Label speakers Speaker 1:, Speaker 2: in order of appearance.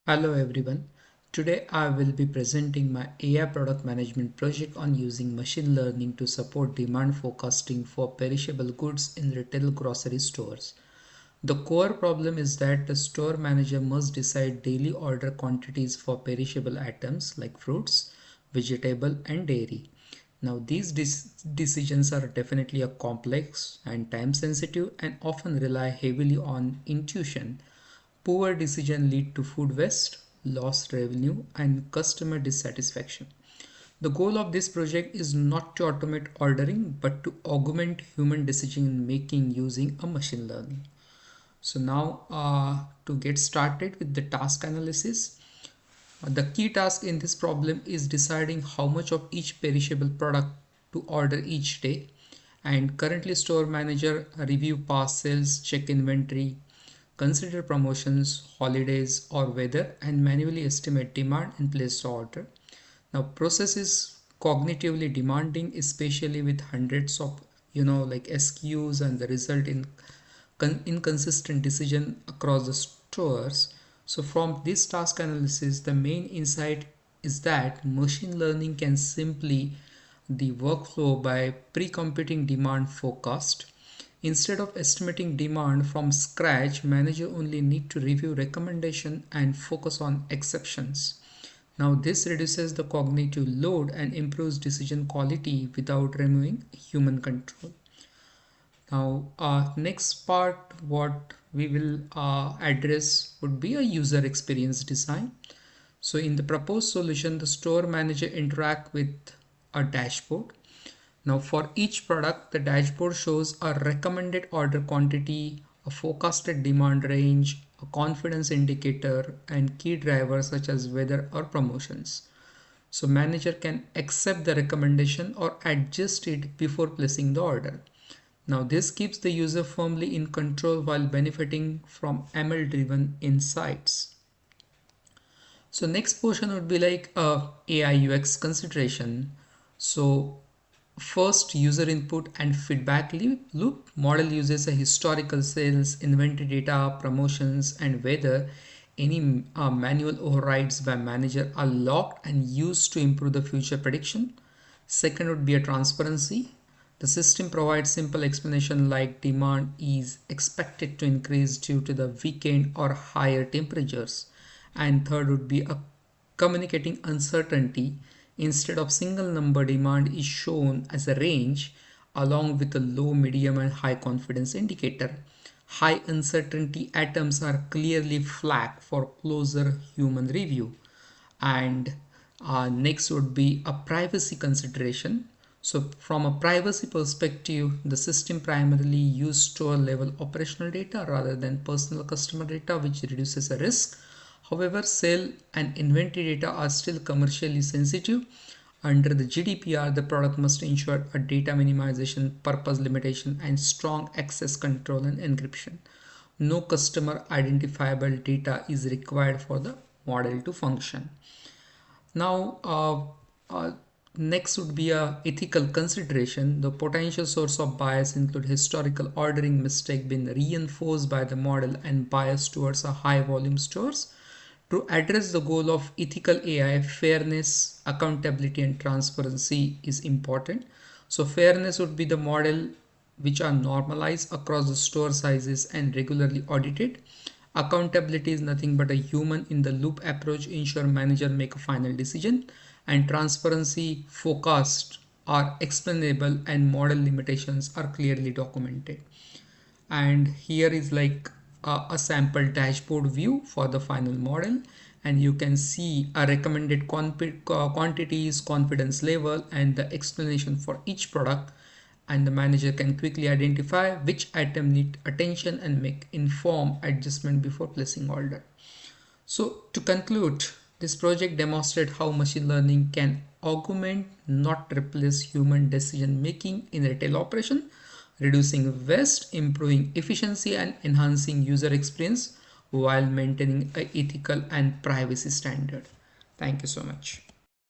Speaker 1: Hello everyone. Today I will be presenting my AI product management project on using machine learning to support demand forecasting for perishable goods in retail grocery stores. The core problem is that the store manager must decide daily order quantities for perishable items like fruits, vegetable and dairy. Now these decisions are definitely a complex and time sensitive and often rely heavily on intuition. Poor decisions lead to food waste, lost revenue, and customer dissatisfaction. The goal of this project is not to automate ordering but to augment human decision making using a machine learning. So now to get started with the task analysis, the key task in this problem is deciding how much of each perishable product to order each day. And currently store manager review past sales, check inventory, consider promotions, holidays or weather and manually estimate demand and place the order. Now process is cognitively demanding, especially with hundreds of like SKUs and the result in inconsistent decision across the stores. So from this task analysis, the main insight is that machine learning can simply the workflow by pre-computing demand forecast. Instead of estimating demand from scratch, manager only need to review recommendation and focus on exceptions. Now this reduces the cognitive load and improves decision quality without removing human control. Now next part what we will address would be a user experience design. So in the proposed solution, the store manager interact with a dashboard. Now for each product, the dashboard shows a recommended order quantity, a forecasted demand range, a confidence indicator, and key drivers such as weather or promotions. So manager can accept the recommendation or adjust it before placing the order. Now this keeps the user firmly in control while benefiting from ML driven insights. So next portion would be like AI UX consideration. So first, user input and feedback loop. Model uses a historical sales, inventory data, promotions, and whether any manual overrides by manager are locked and used to improve the future prediction. Second would be a transparency. The system provides simple explanation like demand is expected to increase due to the weekend or higher temperatures. And third would be a communicating uncertainty. Instead of single number, demand is shown as a range along with a low, medium and high confidence indicator. High uncertainty items are clearly flagged for closer human review. And next would be a privacy consideration. So from a privacy perspective, the system primarily uses store level operational data rather than personal customer data, which reduces the risk. However, sale and inventory data are still commercially sensitive. Under the GDPR, the product must ensure a data minimization, purpose limitation, and strong access control and encryption. No customer identifiable data is required for the model to function. Now, next would be a ethical consideration. The potential source of bias include historical ordering mistake being reinforced by the model and bias towards a high volume stores. To address the goal of ethical AI, fairness, accountability, and transparency is important. So fairness would be the model which are normalized across the store sizes and regularly audited. Accountability is nothing but a human in the loop approach ensure manager make a final decision, and transparency forecast are explainable and model limitations are clearly documented. And here is like a sample dashboard view for the final model, and you can see a recommended quantities, confidence level and the explanation for each product, and the manager can quickly identify which item need attention and make informed adjustment before placing order. So to conclude, this project demonstrates how machine learning can augment, not replace human decision making in retail operation, reducing waste, improving efficiency and enhancing user experience while maintaining an ethical and privacy standard. Thank you so much.